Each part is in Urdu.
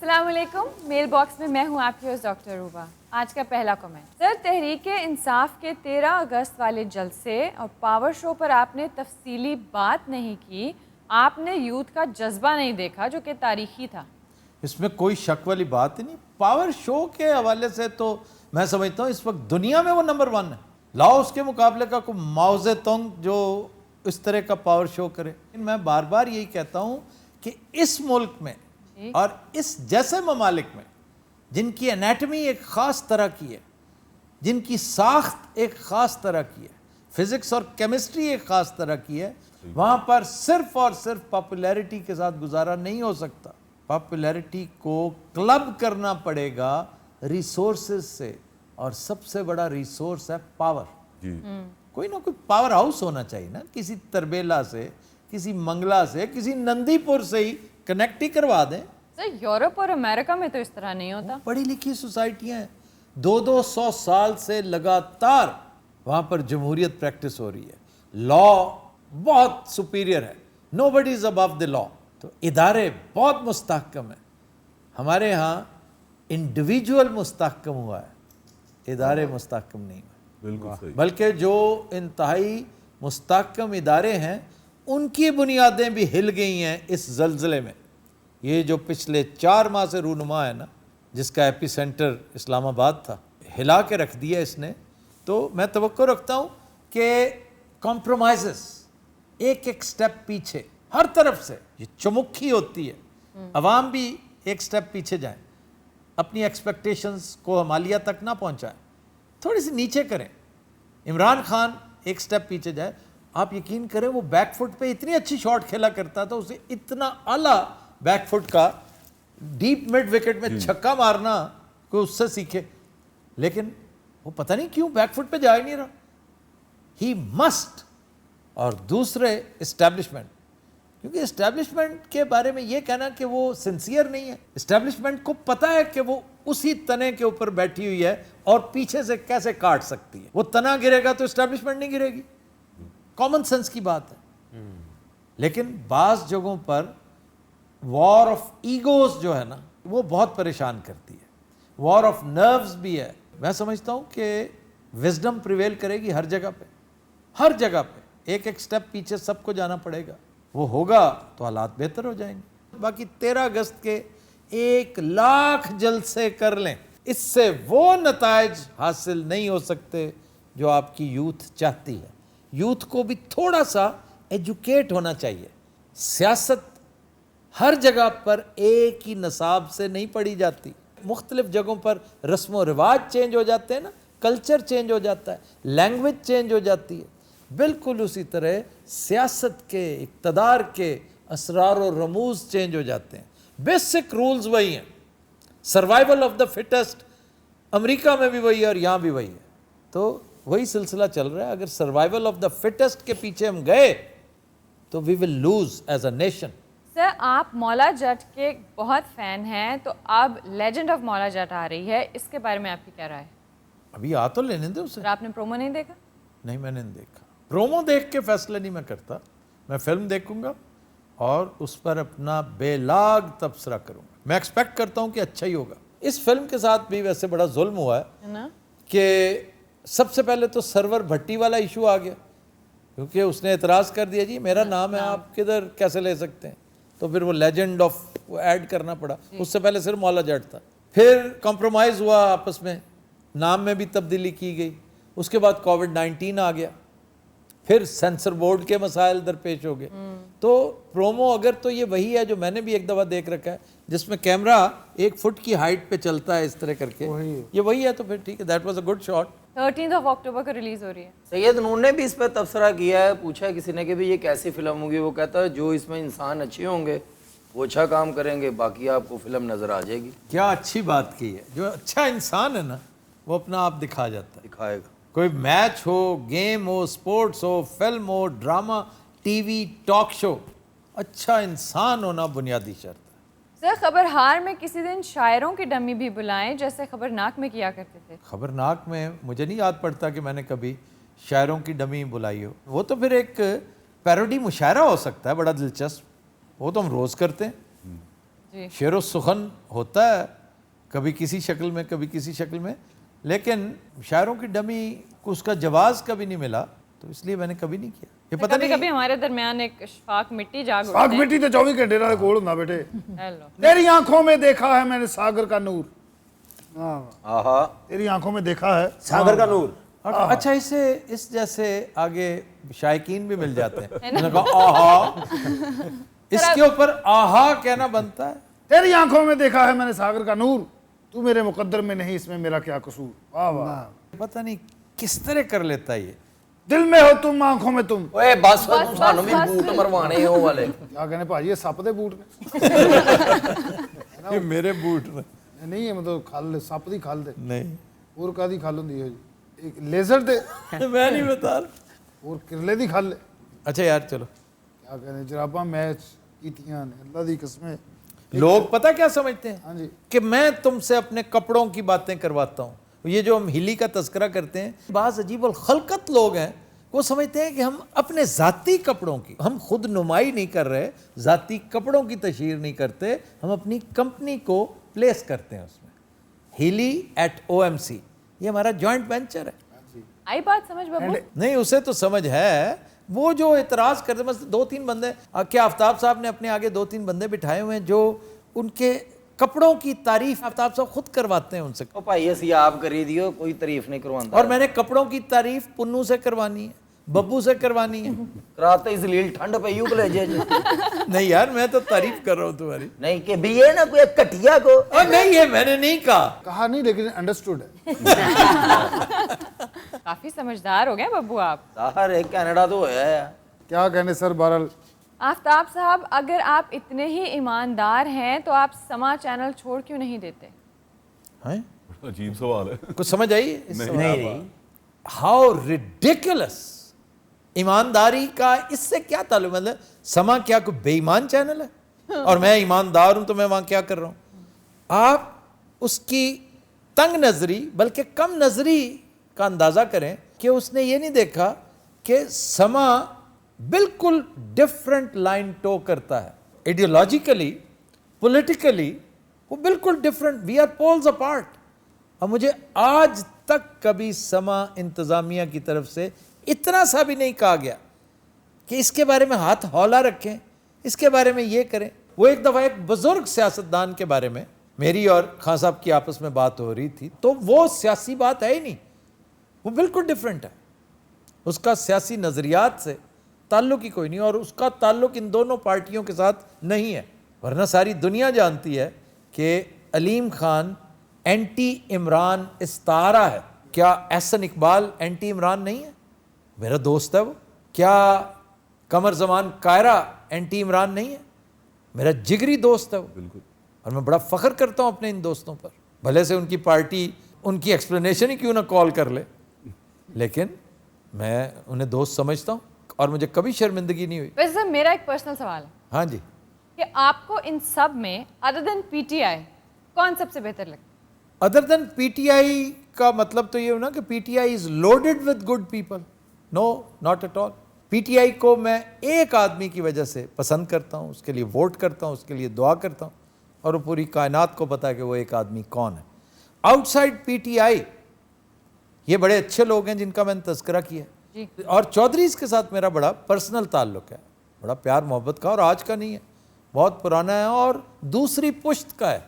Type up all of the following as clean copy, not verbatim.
السلام علیکم. میل باکس میں میں ہوں آپ کی ہوسٹ ڈاکٹر روبا. آج کا پہلا کمنٹ. سر, تحریک انصاف کے 13 اگست والے جلسے اور پاور شو پر آپ نے تفصیلی بات نہیں کی. آپ نے یوتھ کا جذبہ نہیں دیکھا جو کہ تاریخی تھا. اس میں کوئی شک والی بات ہی نہیں. پاور شو کے حوالے سے تو میں سمجھتا ہوں اس وقت دنیا میں وہ نمبر 1 ہے. لاؤ اس کے مقابلے کا کوئی ماؤ زے تونگ جو اس طرح کا پاور شو کرے. میں بار بار یہی کہتا ہوں کہ اس ملک میں اور اس جیسے ممالک میں جن کی انیٹمی ایک خاص طرح کی ہے, جن کی ساخت ایک خاص طرح کی ہے, فزکس اور کیمسٹری ایک خاص طرح کی ہے, وہاں پر صرف اور صرف پاپولیرٹی کے ساتھ گزارا نہیں ہو سکتا. پاپولیرٹی کو کلب کرنا پڑے گا ریسورسز سے, اور سب سے بڑا ریسورس ہے پاور. کوئی نہ کوئی پاور ہاؤس ہونا چاہیے نا, کسی تربیلا سے, کسی منگلا سے, کسی نندی پور سے ہی کنیکٹ ہی کروا دیں. سر, یورپ اور امریکہ میں تو اس طرح نہیں ہوتا. پڑھی لکھی سوسائٹیاں ہیں, 200 سال سے لگاتار وہاں پر جمہوریت پریکٹس ہو رہی ہے. لا بہت سپیریئر ہے, نو بڈی از ابو دی لا. تو ادارے بہت مستحکم ہیں. ہمارے ہاں انڈیویجول مستحکم ہوا ہے, ادارے مستحکم نہیں ہوئے. بلکہ جو انتہائی مستحکم ادارے ہیں ان کی بنیادیں بھی ہل گئی ہیں اس زلزلے میں. یہ جو پچھلے 4 ماہ سے رونما ہے نا, جس کا ایپی سینٹر اسلام آباد تھا, ہلا کے رکھ دیا اس نے. تو میں توقع رکھتا ہوں کہ کمپرومائزز ایک ایک سٹیپ پیچھے ہر طرف سے, یہ چمکھی ہوتی ہے, عوام بھی ایک سٹیپ پیچھے جائیں, اپنی ایکسپیکٹیشنز کو ہمالیہ تک نہ پہنچائیں, تھوڑی سی نیچے کریں. عمران خان ایک سٹیپ پیچھے جائے. آپ یقین کریں وہ بیک فٹ پہ اتنی اچھی شاٹ کھیلا کرتا تھا, اسے اتنا اعلیٰ بیک فٹ کا ڈیپ مڈ وکٹ میں چھکا مارنا کوئی اس سے سیکھے, لیکن وہ پتہ نہیں کیوں بیک فٹ پہ جا ہی نہیں رہا. He must. اور دوسرے اسٹیبلشمنٹ, کیونکہ اسٹیبلشمنٹ کے بارے میں یہ کہنا کہ وہ سنسیئر نہیں ہے. اسٹیبلشمنٹ کو پتہ ہے کہ وہ اسی تنے کے اوپر بیٹھی ہوئی ہے اور پیچھے سے کیسے کاٹ سکتی ہے. وہ تنا گرے گا تو اسٹیبلشمنٹ نہیں گرے گی, کامن سینس کی بات ہے. لیکن بعض جگہوں پر وار آف ایگوز جو ہے نا وہ بہت پریشان کرتی ہے. وار آف نروز بھی ہے. میں سمجھتا ہوں کہ وزڈم پریویل کرے گی ہر جگہ پہ, ہر جگہ پہ ایک ایک سٹیپ پیچھے سب کو جانا پڑے گا. وہ ہوگا تو حالات بہتر ہو جائیں گے. باقی 13 اگست کے 1,00,000 جلسے کر لیں, اس سے وہ نتائج حاصل نہیں ہو سکتے جو آپ کی یوتھ چاہتی ہے. یوتھ کو بھی تھوڑا سا ایجوکیٹ ہونا چاہیے. سیاست ہر جگہ پر ایک ہی نصاب سے نہیں پڑھی جاتی. مختلف جگہوں پر رسم و رواج چینج ہو جاتے ہیں نا, کلچر چینج ہو جاتا ہے, لینگویج چینج ہو جاتی ہے. بالکل اسی طرح سیاست کے, اقتدار کے اسرار و رموز چینج ہو جاتے ہیں. بیسک رولز وہی ہیں. سروائیول آف دا فٹسٹ امریکہ میں بھی وہی ہے اور یہاں بھی وہی ہے. تو وہی سلسلہ چل رہا ہے. اگر سروائیول آف دا فٹسٹ کے پیچھے ہم گئے تو we will lose as a nation. Sir, آپ مولا جٹ کے بہت فین ہیں, تو اب لیجنڈ آف مولا جٹ آ رہی ہے, اس کے بارے میں آپ کی کیا رائے ہے؟ ابھی آ تو لینے دیں اسے. آپ نے پرومو نہیں دیکھا؟ نہیں, میں نے نہیں دیکھا. پرومو دیکھ کے فیصلہ نہیں میں کرتا. میں فلم دیکھوں گا اور اس پر اپنا بے لاگ تبصرہ کروں گا. میں ایکسپیکٹ کرتا ہوں کہ اچھا ہی ہوگا. اس فلم کے ساتھ بھی ویسے بڑا ظلم ہوا ہے کہ سب سے پہلے تو سرور بھٹی والا ایشو آ گیا, کیونکہ اس نے اعتراض کر دیا جی میرا نام ہے, آپ کدھر کیسے لے سکتے ہیں. تو پھر وہ لیجنڈ آف ایڈ کرنا پڑا. اس سے پہلے صرف مولا جٹ تھا. پھر کمپرومائز ہوا آپس میں, نام میں بھی تبدیلی کی گئی. اس کے بعد کووڈ-19 آ گیا, پھر سینسر بورڈ کے مسائل درپیش ہو گئے. تو پرومو اگر تو یہ وہی ہے جو میں نے بھی ایک دفعہ دیکھ رکھا ہے, جس میں کیمرہ 1 فٹ کی ہائٹ پہ چلتا ہے اس طرح کر کے, یہ وہی ہے, تو پھر ٹھیک ہے, that was a good shot. 13 اکتوبر کو ریلیز ہو رہی ہے. سید نور نے بھی اس پہ تبصرہ کیا ہے. پوچھا ہے کسی نے کہ یہ کیسی فلم ہوگی. وہ کہتا ہے جو اس میں انسان اچھے ہوں گے وہ اچھا کام کریں گے, باقی آپ کو فلم نظر آ جائے گی. کیا اچھی بات کی ہے. جو اچھا انسان ہے نا وہ اپنا آپ دکھا جاتا ہے, دکھائے گا. کوئی میچ ہو, گیم ہو, سپورٹس ہو, فلم ہو, drama, TV, talk show, اچھا انسان ہونا بنیادی شرط ہے. سر, خبرہار میں کسی دن شاعروں کی ڈمی بھی بلائیں جیسے خبرناک میں کیا کرتے تھے. خبرناک میں مجھے نہیں یاد پڑتا کہ میں نے کبھی شاعروں کی ڈمی بلائی ہو. وہ تو پھر ایک پیروڈی مشاعرہ ہو سکتا ہے بڑا دلچسپ, وہ تو ہم روز کرتے ہیں. شعر و سخن ہوتا ہے کبھی کسی شکل میں کبھی کسی شکل میں، لیکن شاعروں کی ڈمی کو اس کا جواز کبھی نہیں ملا، تو اس لیے میں نے کبھی نہیں کیا. یہ پتہ کبھی نہیں کبھی ہمارے درمیان ایک اشفاق مٹی جاگ ساگ اٹھتے مٹی تو 24 گھنٹے نال کول ہوندا بیٹے. ہیلو تیری آنکھوں میں دیکھا ہے میں نے ساگر کا نور. ہاں آہا تیری آنکھوں میں دیکھا ہے ساگر کا نور. اچھا اس جیسے آگے شائقین بھی مل جاتے ہیں. میں نے کہا آہا، اس کے اوپر آہا کہنا بنتا ہے. تیری آنکھوں میں دیکھا ہے میں نے ساگر کا نور، تو میرے مقدر میں نہیں، اس میں میرا کیا قصور. واہ واہ. پتہ نہیں کس طرح کر لیتا ہے یہ. دل میں ہو تم آنکھوں میں تم. اوے بس تم سانو بھی بوٹ مروانے ہو والے. کیا کہنے بھائی یہ سپ دے بوٹ نے؟ یہ میرے بوٹ میں نہیں ہے مطلب کھل سپ دی کھل دے نہیں، اور کا دی کھل ہوندی ہے جی؟ ایک لیزر دے میں نہیں بتا رہا. اور کرلے دی کھل. اچھا یار چلو، کیا کہنے جراباں میچ کیتیاں نے اللہ دی قسمیں. لوگ پتہ کیا سمجھتے ہیں ہاں جی کہ میں تم سے اپنے کپڑوں کی باتیں کرواتا ہوں. یہ جو ہم ہلی کا تذکرہ کرتے ہیں، بعض عجیب الخلقت لوگ ہیں، وہ سمجھتے ہیں کہ ہم اپنے ذاتی کپڑوں کی، ہم خود نمائی نہیں کر رہے، ذاتی کپڑوں کی تشہیر نہیں کرتے، ہم اپنی کمپنی کو پلیس کرتے ہیں اس میں. ہیلی ایٹ OMC یہ ہمارا جوائنٹ وینچر ہے. آئی بات سمجھ بابو؟ نہیں اسے تو سمجھ ہے. وہ جو اعتراض کرتے بس 2-3 بندے، کیا آفتاب صاحب نے اپنے آگے 2-3 بندے بٹھائے ہوئے ہیں جو ان کے کپڑوں کی تعریف آفتاب صاحب خود کرواتے ہیں ان سے. او بھائی اسی آپ کری دیو، کوئی تعریف نہیں کرواندا. اور میں نے کپڑوں کی تعریف پنو سے کروانی ہے، ببو سے کروانی ہے. کراتے اس لیل ٹھنڈ پہ یوں کلیجے جی. نہیں یار میں تو تعریف کر رہا ہوں تمہاری. نہیں کہ بھی یہ نا کوئی کٹیا کو. نہیں یہ میں نے نہیں کہا نہیں لیکن انڈرسٹوڈ ہے. کافی سمجھدار ہو گئے ببو آپ. ساہر ایک کینیڈا تو ہویا ہے. کیا کہنے سر بہرحال آفتاب صاحب اگر آپ اتنے ہی ایماندار ہیں تو آپ سما چینل چھوڑ کیوں نہیں دیتے؟ عجیب سوال ہے. کچھ سمجھ آئی؟ نہیں. How ridiculous. ایمانداری کا اس سے کیا تعلق؟ مطلب سما کیا کوئی بے ایمان چینل ہے اور میں ایماندار ہوں تو میں وہاں کیا کر رہا ہوں؟ آپ اس کی تنگ نظری بلکہ کم نظری کا اندازہ کریں کہ اس نے یہ نہیں دیکھا کہ سما بالکل ڈیفرنٹ لائن ٹو کرتا ہے. ایڈیولوجیکلی پولیٹیکلی وہ بالکل different. We are poles apart. اور مجھے آج تک کبھی سما انتظامیہ کی طرف سے اتنا سا بھی نہیں کہا گیا کہ اس کے بارے میں ہاتھ ہولا رکھیں، اس کے بارے میں یہ کریں. وہ ایک دفعہ ایک بزرگ سیاستدان کے بارے میں میری اور خان صاحب کی آپس میں بات ہو رہی تھی، تو وہ سیاسی بات ہے ہی نہیں، وہ بالکل ڈیفرنٹ ہے. اس کا سیاسی نظریات سے تعلق ہی کوئی نہیں، اور اس کا تعلق ان دونوں پارٹیوں کے ساتھ نہیں ہے. ورنہ ساری دنیا جانتی ہے کہ علیم خان اینٹی عمران استعارہ ہے. کیا احسن اقبال اینٹی عمران نہیں ہے؟ میرا دوست ہے وہ. کیا قمر زمان کائرہ اینٹی عمران نہیں ہے؟ میرا جگری دوست ہے وہ. بالکل. اور میں بڑا فخر کرتا ہوں اپنے ان دوستوں پر، بھلے سے ان کی پارٹی ان کی ایکسپلینیشن ہی کیوں نہ کال کر لے، لیکن میں انہیں دوست سمجھتا ہوں اور مجھے کبھی شرمندگی نہیں ہوئی. ویسے میرا ایک پرسنل سوال ہے. ہاں جی. کہ آپ کو ان سب میں ادر دین PTI کون سب سے بہتر لگتا ہے؟ ادر دین PTI کا مطلب تو یہ ہونا کہ PTI is loaded with good people. No not at all. PTI کو میں ایک آدمی کی وجہ سے پسند کرتا ہوں، اس کے لیے ووٹ کرتا ہوں، اس کے لیے دعا کرتا ہوں، اور وہ پوری کائنات کو پتہ ہے کہ وہ ایک آدمی کون ہے. آؤٹ سائڈ PTI یہ بڑے اچھے لوگ ہیں جن کا میں نے تذکرہ کیا ہے. اور چودھریز کے ساتھ میرا بڑا پرسنل تعلق ہے، بڑا پیار محبت کا، اور آج کا نہیں ہے، بہت پرانا ہے اور دوسری پشت کا ہے.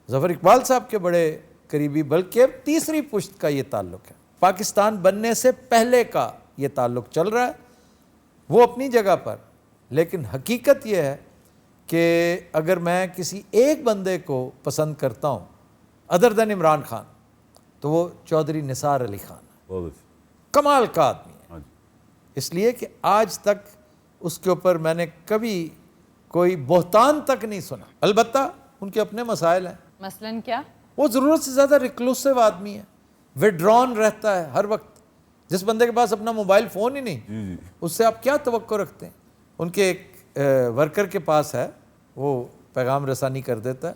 ظفر اقبال صاحب کے بڑے قریبی، بلکہ تیسری پشت کا یہ تعلق ہے. پاکستان بننے سے پہلے کا یہ تعلق چل رہا ہے، وہ اپنی جگہ پر. لیکن حقیقت یہ ہے کہ اگر میں کسی ایک بندے کو پسند کرتا ہوں ادر دین عمران خان تو وہ چودھری نثار علی خان ہے. کمال کا آدمی ہے، اس لیے کہ آج تک اس کے اوپر میں نے کبھی کوئی بہتان تک نہیں سنا. البتہ ان کے اپنے مسائل ہیں. مثلاً کیا؟ وہ ضرورت سے زیادہ ریکلوسیو آدمی ہے، وڈران رہتا ہے ہر وقت. جس بندے کے پاس اپنا موبائل فون ہی نہیں، اس سے آپ کیا توقع رکھتے ہیں؟ ان کے ایک ورکر کے پاس ہے، وہ پیغام رسانی کر دیتا ہے،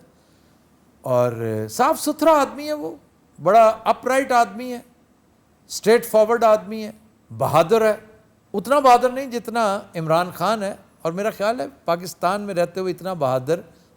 اور صاف ستھرا آدمی ہے، وہ بڑا اپ رائٹ آدمی ہے، اسٹریٹ فارورڈ آدمی ہے، بہادر ہے. اتنا بہادر نہیں جتنا عمران خان ہے، اور میرا خیال ہے پاکستان میں رہتے ہوئے اتنا بہادر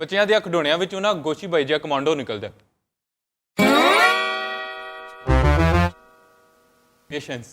ਬੱਚਿਆਂ ਦੀਆਂ ਖਿਡੌਣਿਆਂ ਵਿੱਚੋਂ ਨਾ ਗੋਸ਼ੀ ਬਾਈ ਜਿਹਾ ਕਮਾਂਡੋ ਨਿਕਲਦਾ। ਪੇਸ਼ੈਂਸ।